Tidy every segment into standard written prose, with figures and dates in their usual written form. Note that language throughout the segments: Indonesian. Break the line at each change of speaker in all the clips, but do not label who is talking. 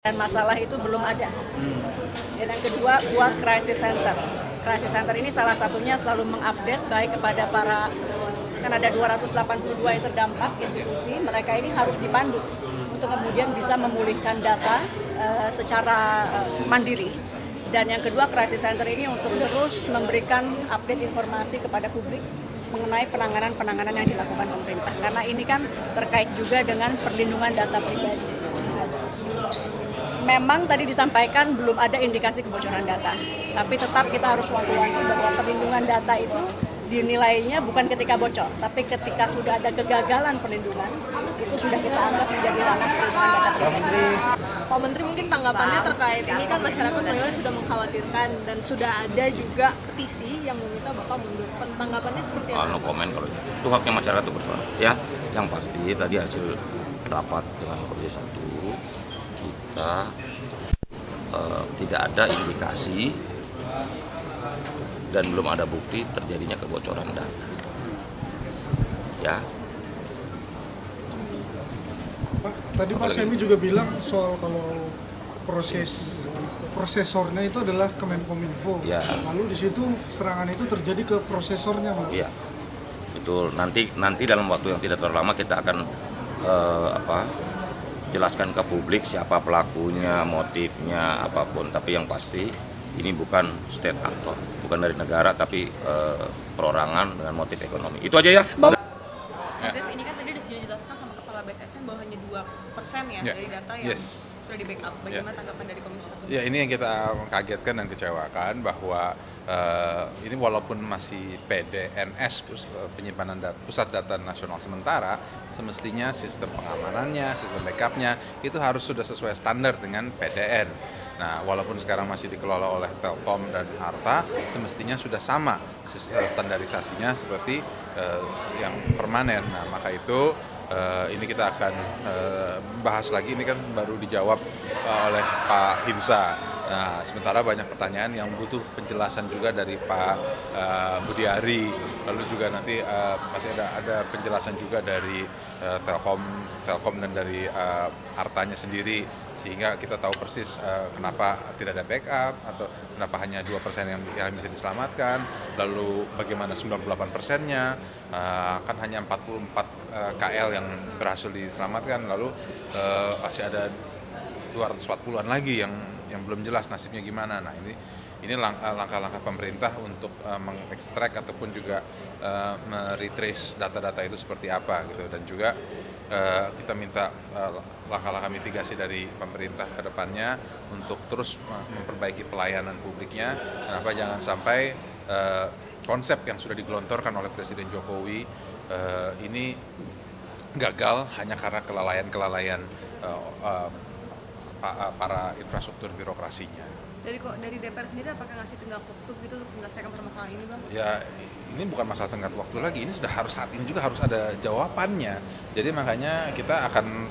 Dan masalah itu belum ada. Dan yang kedua, buat crisis center. Crisis center ini salah satunya selalu mengupdate baik kepada kan ada 282 yang terdampak institusi, mereka ini harus dipandu untuk kemudian bisa memulihkan data secara mandiri. Dan yang kedua, crisis center ini untuk terus memberikan update informasi kepada publik mengenai penanganan yang dilakukan pemerintah. Karena ini kan terkait juga dengan perlindungan data pribadi. Memang tadi disampaikan belum ada indikasi kebocoran data, tapi tetap kita harus wanti-wanti bahwa perlindungan data itu dinilainya bukan ketika bocor, tapi ketika sudah ada kegagalan perlindungan, itu sudah kita anggap menjadi ranah perlindungan data pribadi.
Pak Menteri, mungkin tanggapannya terkait ini kan masyarakat menilai sudah mengkhawatirkan dan sudah ada juga petisi yang meminta Bapak mundur. Tanggapannya seperti apa?
No comment kalau itu haknya masyarakat untuk bersuara. Ya, yang pasti tadi hasil rapat dengan Komisi 1 kita tidak ada indikasi dan belum ada bukti terjadinya kebocoran data. Ya.
Pak, tadi Pak Semi juga bilang soal kalau prosesornya itu adalah Kemenkominfo.
Ya.
Lalu di situ serangan itu terjadi ke prosesornya, Pak.
Iya. Betul. Nanti dalam waktu yang tidak terlalu lama kita akan jelaskan ke publik siapa pelakunya, motifnya, apapun. Tapi yang pasti ini bukan state actor, bukan dari negara, tapi perorangan dengan motif ekonomi. Itu aja ya.
Mas Dev, ini kan tadi sudah dijelaskan sama Kepala BSSN bahwa hanya 2% ya dari data yang sudah di backup. Bagaimana tanggapan dari Komisi 1?
Ya, ini yang kita kagetkan dan kecewakan bahwa ini walaupun masih PDNS, penyimpanan pusat data nasional sementara, semestinya sistem pengamanannya, sistem backupnya itu harus sudah sesuai standar dengan PDN. Nah, walaupun sekarang masih dikelola oleh Telkom dan Arta, semestinya sudah sama standarisasinya seperti yang permanen. Nah, maka itu ini kita akan bahas lagi, ini kan baru dijawab oleh Pak Hinsa. Nah, sementara banyak pertanyaan yang butuh penjelasan juga dari Pak Budiari, lalu juga nanti masih ada penjelasan juga dari Telkom dan dari Artanya sendiri, sehingga kita tahu persis kenapa tidak ada backup atau kenapa hanya 2% yang bisa diselamatkan, lalu bagaimana 98%-nya, kan hanya 44 KL yang berhasil diselamatkan, lalu masih ada 240-an lagi yang belum jelas nasibnya gimana. Nah, ini langkah-langkah pemerintah untuk mengekstrak ataupun juga meretrace data-data itu seperti apa gitu, dan juga kita minta langkah-langkah mitigasi dari pemerintah ke depannya untuk terus memperbaiki pelayanan publiknya. Kenapa jangan sampai konsep yang sudah digelontorkan oleh Presiden Jokowi ini gagal hanya karena kelalaian para infrastruktur birokrasinya.
Dari DPR sendiri apakah ngasih tenggat waktu gitu untuk menyelesaikan permasalahan ini, Bang?
Ya, ini bukan masalah tenggat waktu lagi, ini sudah harus saat ini juga harus ada jawabannya. Jadi makanya kita akan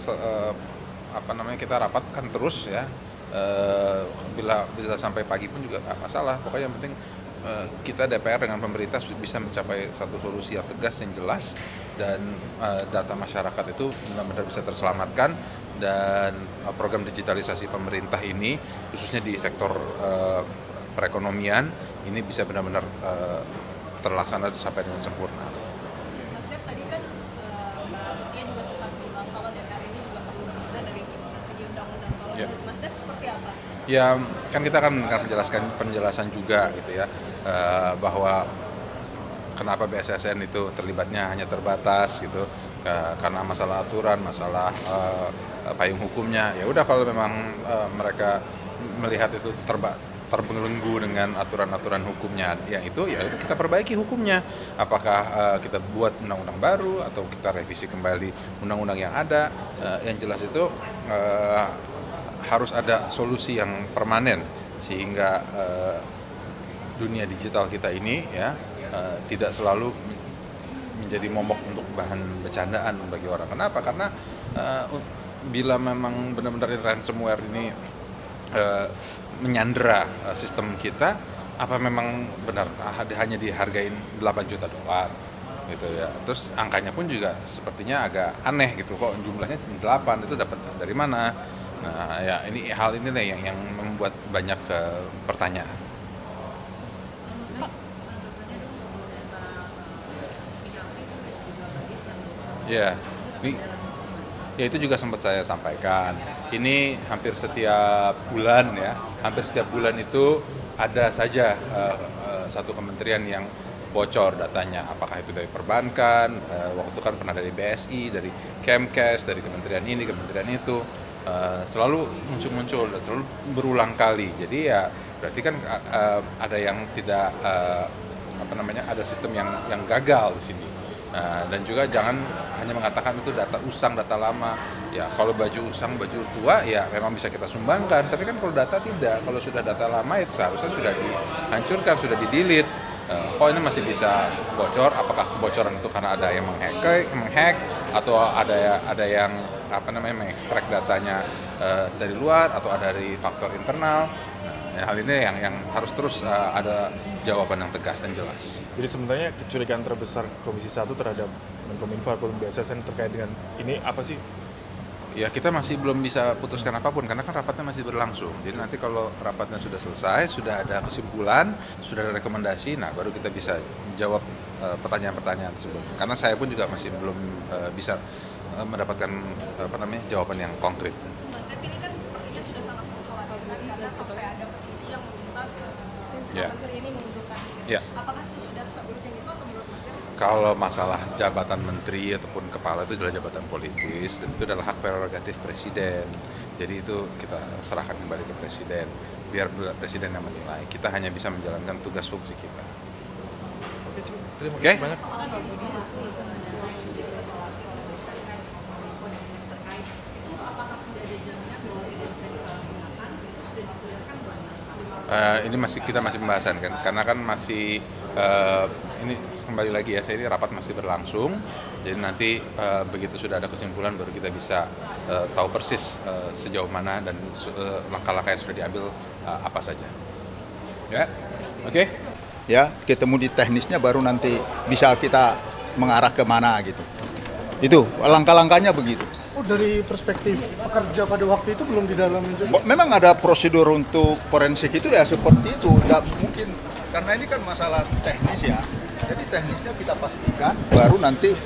kita rapatkan terus ya. Bila sampai pagi pun juga nggak masalah. Pokoknya yang penting kita DPR dengan pemerintah bisa mencapai satu solusi yang tegas, yang jelas, dan data masyarakat itu benar-benar bisa terselamatkan, dan program digitalisasi pemerintah ini khususnya di sektor perekonomian ini bisa benar-benar terlaksana sampai dengan sempurna.
Mas Dev, tadi kan Mbak Mutia juga sempat bilang kalau DPR ini juga perlu berguna dari segi undang-undang. Kalau Mas Dev seperti apa?
Ya, kan kita akan penjelasan juga gitu ya, bahwa kenapa BSSN itu terlibatnya hanya terbatas gitu, karena masalah aturan, masalah payung hukumnya. Ya udah, kalau memang mereka melihat itu terbelenggu dengan aturan-aturan hukumnya, ya kita perbaiki hukumnya. Apakah kita buat undang-undang baru atau kita revisi kembali undang-undang yang ada? Yang jelas itu harus ada solusi yang permanen sehingga dunia digital kita ini ya tidak selalu menjadi momok untuk bahan bercandaan bagi orang. Kenapa? Karena bila memang benar-benar ransomware ini menyandera sistem kita, apa memang benar hanya dihargain 8 juta dolar gitu ya. Terus angkanya pun juga sepertinya agak aneh gitu, kok jumlahnya 8, itu dapat dari mana? Nah, ya ini hal ini nih yang membuat banyak pertanyaan. Ya, ini ya itu juga sempat saya sampaikan. Ini hampir setiap bulan ya, hampir setiap bulan itu ada saja satu kementerian yang bocor datanya, apakah itu dari perbankan, waktu itu kan pernah dari BSI, dari Kemkes, dari kementerian ini, kementerian itu, selalu muncul-muncul dan selalu berulang kali. Jadi ya berarti kan ada yang tidak ada sistem yang gagal di sini. Dan juga jangan hanya mengatakan itu data usang, data lama. Ya kalau baju usang, baju tua ya memang bisa kita sumbangkan. Tapi kan kalau data tidak, kalau sudah data lama itu seharusnya sudah dihancurkan, sudah di-delete. Ini masih bisa bocor? Apakah kebocoran itu karena ada yang menghack atau ada yang mengekstrak datanya dari luar atau ada dari faktor internal? Hal ini yang harus terus ada jawaban yang tegas dan jelas.
Jadi sebenarnya kecurigaan terbesar Komisi 1 terhadap Menkominfo ataupun BSSN terkait dengan ini apa sih?
Ya kita masih belum bisa putuskan apapun karena kan rapatnya masih berlangsung. Jadi nanti kalau rapatnya sudah selesai, sudah ada kesimpulan, sudah ada rekomendasi, nah baru kita bisa jawab pertanyaan-pertanyaan tersebut. Karena saya pun juga masih belum bisa mendapatkan jawaban yang konkret.
Mas Dev ini kan sepertinya sudah sangat mengkhawatirkan karena sampai ada petisi yang meminta menteri ini mengundurkan diri.
Ya.
Apakah sudah seurgent itu atau menurut Mas Dev?
Kalau masalah jabatan menteri ataupun kepala itu adalah jabatan politis dan itu adalah hak prerogatif presiden. Jadi itu kita serahkan kembali ke presiden, biar presiden yang menilai. Kita hanya bisa menjalankan tugas fungsi kita.
Oke, terima kasih banyak.
Ini kita masih pembahasan kan, karena kan masih ini kembali lagi ya, ini rapat masih berlangsung. Jadi nanti begitu sudah ada kesimpulan baru kita bisa tahu persis sejauh mana dan langkah-langkah yang sudah diambil apa saja. Ya, oke?
Ya, ketemu di teknisnya baru nanti bisa kita mengarah ke mana gitu. Itu langkah-langkahnya begitu.
Oh, dari perspektif pekerja pada waktu itu belum didalami juga?
Memang ada prosedur untuk forensik itu ya seperti itu. Tidak mungkin, karena ini kan masalah teknis ya. Jadi teknisnya kita pastikan, baru nanti